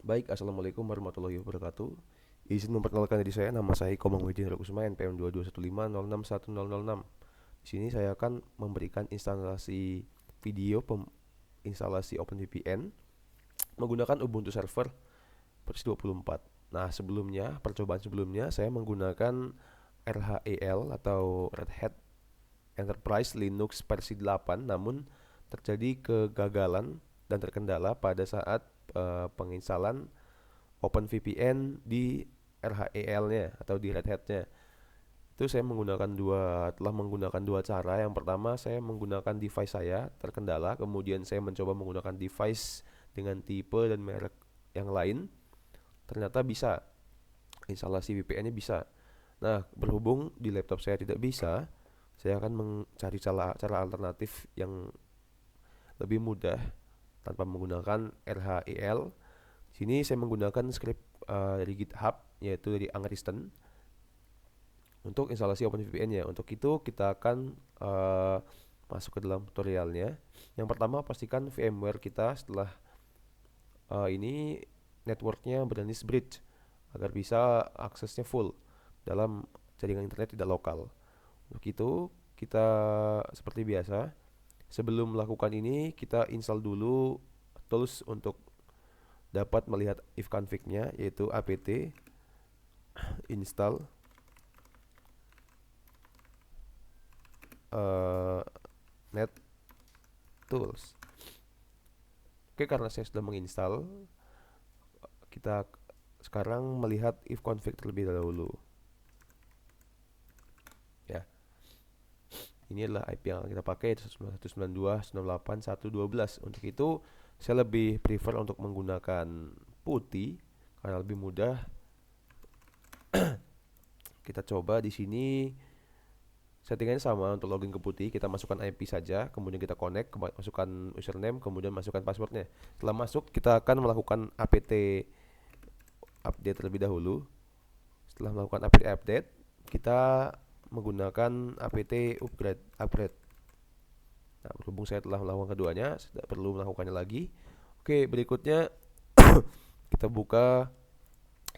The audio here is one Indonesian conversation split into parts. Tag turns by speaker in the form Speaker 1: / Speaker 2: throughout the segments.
Speaker 1: Baik, assalamualaikum warahmatullahi wabarakatuh. Izin memperkenalkan diri saya, nama saya Komang Widin Rakusuma, NPM 2215061006. Di sini saya akan memberikan instalasi video instalasi OpenVPN menggunakan Ubuntu Server versi 24. Nah, percobaan sebelumnya saya menggunakan RHEL atau Red Hat Enterprise Linux versi 8, namun terjadi kegagalan dan terkendala pada saat penginstalan OpenVPN di RHEL-nya atau di Red Hat-nya. Itu saya telah menggunakan dua cara. Yang pertama, saya menggunakan device saya terkendala, kemudian saya mencoba menggunakan device dengan tipe dan merek yang lain. Ternyata bisa, instalasi VPN-nya bisa. Nah, berhubung di laptop saya tidak bisa, saya akan mencari cara alternatif yang lebih mudah tanpa menggunakan RHEL. Sini saya menggunakan script dari GitHub, yaitu dari Angristen, untuk instalasi OpenVPN-nya. Untuk itu kita akan masuk ke dalam tutorialnya. Yang pertama, pastikan VMware kita setelah ini networknya berbasis bridge agar bisa aksesnya full dalam jaringan internet tidak lokal. Untuk itu kita seperti biasa, sebelum melakukan ini kita install dulu tools untuk dapat melihat ifconfig-nya, yaitu apt install net tools. Oke, karena saya sudah menginstal, kita sekarang melihat ifconfig terlebih dahulu. Ya, ini adalah IP yang kita pakai, 192.168.112. Untuk itu saya lebih prefer untuk menggunakan putih karena lebih mudah. Kita coba di sini settingannya sama. Untuk login ke putih kita masukkan IP saja, kemudian kita connect, masukkan username, kemudian masukkan passwordnya. Setelah masuk kita akan melakukan apt update terlebih dahulu. Setelah melakukan apt update, kita menggunakan apt upgrade. Nah, berhubung saya telah melakukan keduanya, tidak perlu melakukannya lagi. Oke, berikutnya kita buka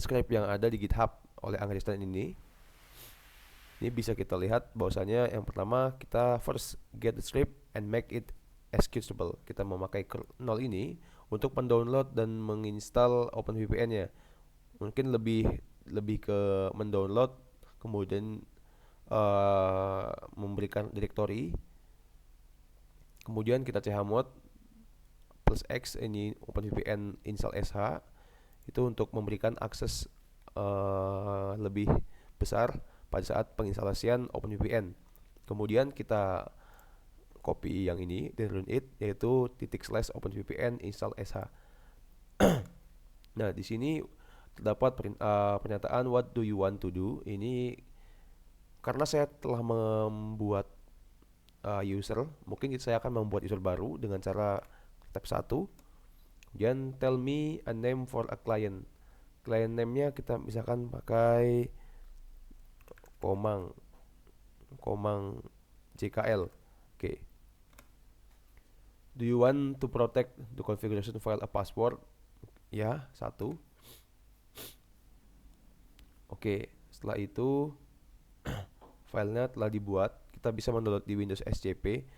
Speaker 1: script yang ada di GitHub oleh Angristen ini. Ini bisa kita lihat bahwasanya yang pertama, kita first get the script and make it executable. Kita memakai kernel ini untuk mendownload dan menginstal OpenVPN-nya. Mungkin lebih ke mendownload, kemudian memberikan directory, kemudian kita chmod plus x, ini OpenVPN install sh, itu untuk memberikan akses lebih besar pada saat penginstalasian OpenVPN. Kemudian kita copy yang ini dan run it, yaitu /OpenVPN install sh. Nah, di sini terdapat pernyataan what do you want to do. Ini karena saya telah membuat user, mungkin saya akan membuat user baru dengan cara tab 1. Kemudian tell me a name for a client. Client name-nya kita misalkan pakai Komang JKL. Oke. Do you want to protect the configuration file a password? Ya, 1. Oke, setelah itu filenya telah dibuat, kita bisa mendownload di Windows SCP.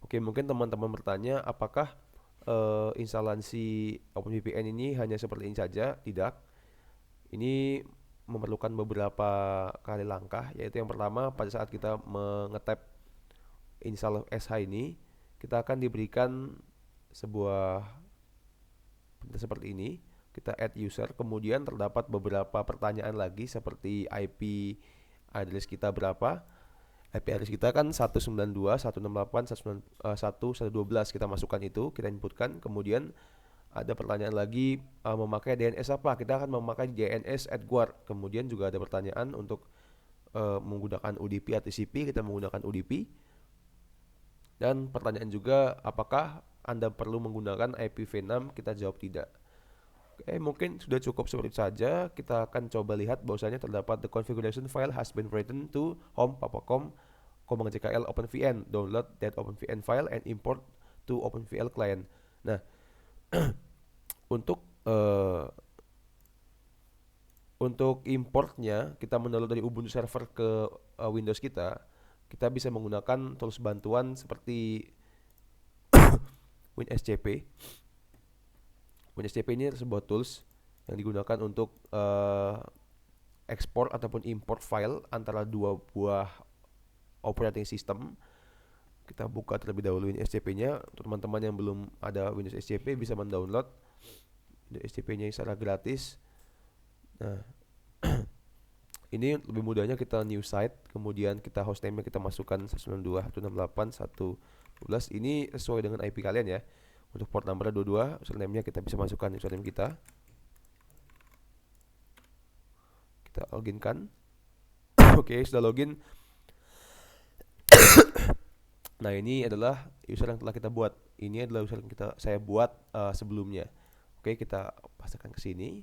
Speaker 1: Oke, mungkin teman-teman bertanya apakah instalasi OpenVPN ini hanya seperti ini saja? Tidak. Ini memerlukan beberapa kali langkah, yaitu yang pertama, pada saat kita mengetap install sh ini, kita akan diberikan sebuah perintah seperti ini. Kita add user, kemudian terdapat beberapa pertanyaan lagi seperti IP address kita berapa. IP address kita kan 192.168.1.1.12, kita masukkan itu, kita inputkan. Kemudian ada pertanyaan lagi, memakai DNS apa? Kita akan memakai DNS Edward. Kemudian juga ada pertanyaan untuk menggunakan UDP atau TCP, kita menggunakan UDP. Dan pertanyaan juga, apakah Anda perlu menggunakan IPv6? Kita jawab tidak. Oke, mungkin sudah cukup seperti saja. Kita akan coba lihat bahwasanya terdapat the configuration file has been written to home papacom /jkl openvn. Download that openvn file and import to OpenVL client. Nah, untuk eh, untuk importnya kita mendownload dari Ubuntu server ke Windows kita bisa menggunakan tools bantuan seperti WinSCP. WinSCP ini sebuah tools yang digunakan untuk ekspor ataupun import file antara dua buah operating system. Kita buka terlebih dahulu Windows SCP-nya. Untuk teman-teman yang belum ada Windows SCP bisa mendownload Windows SCP-nya secara gratis. Nah, ini lebih mudahnya kita new site, kemudian kita hostname-nya kita masukkan 192.168.112. Ini sesuai dengan IP kalian ya. Untuk port number 22, username-nya kita bisa masukkan username kita. Kita login kan. Oke, sudah login. Nah, ini adalah user yang telah kita buat. Ini adalah user yang saya buat sebelumnya. Oke, kita pastikan ke sini.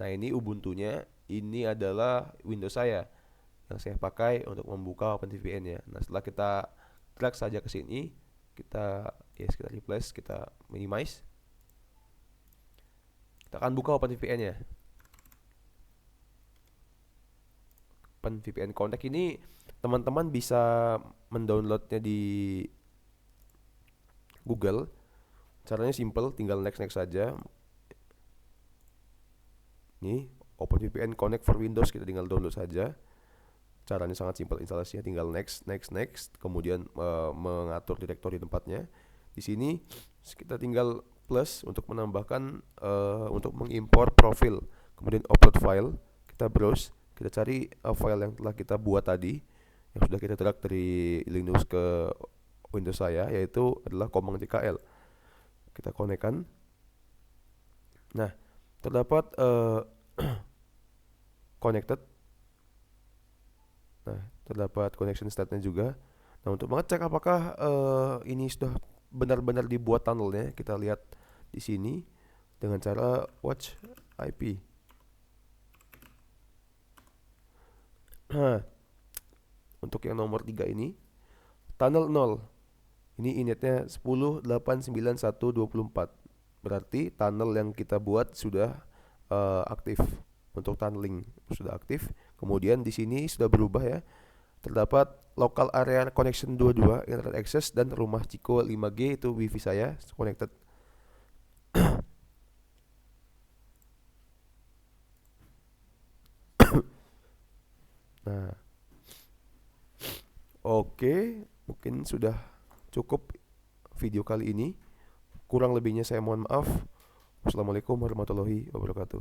Speaker 1: Nah, ini Ubuntu-nya. Ini adalah Windows saya yang saya pakai untuk membuka OpenVPN-nya. Nah, setelah kita drag saja ke sini, kita replace, kita minimize. Kita akan buka OpenVPN-nya. OpenVPN Connect ini teman-teman bisa mendownloadnya di Google. Caranya simple, tinggal next saja. Ini OpenVPN Connect for Windows, kita tinggal download saja. Caranya sangat simpel, instalasinya tinggal next, kemudian mengatur direktori tempatnya. Di sini kita tinggal plus untuk menambahkan untuk mengimpor profil, kemudian upload file. Kita browse, kita cari file yang telah kita buat tadi, yang sudah kita drag dari Linux ke Windows saya, yaitu adalah command.jkl. Kita konekkan. Nah, terdapat connected. Nah, terdapat connection state-nya juga. Nah, untuk mengecek apakah ini sudah benar-benar dibuat tunnelnya, kita lihat di sini dengan cara watch IP. Nah, untuk yang nomor 3 ini tunnel 0. Ini initnya 10.891.24. Berarti tunnel yang kita buat sudah aktif. Untuk tunneling sudah aktif. Kemudian di sini sudah berubah ya. Terdapat local area connection 22 internet access dan rumah Ciko 5G, itu wifi saya connected. Nah, oke, mungkin sudah cukup video kali ini. Kurang lebihnya saya mohon maaf. Wassalamualaikum warahmatullahi wabarakatuh.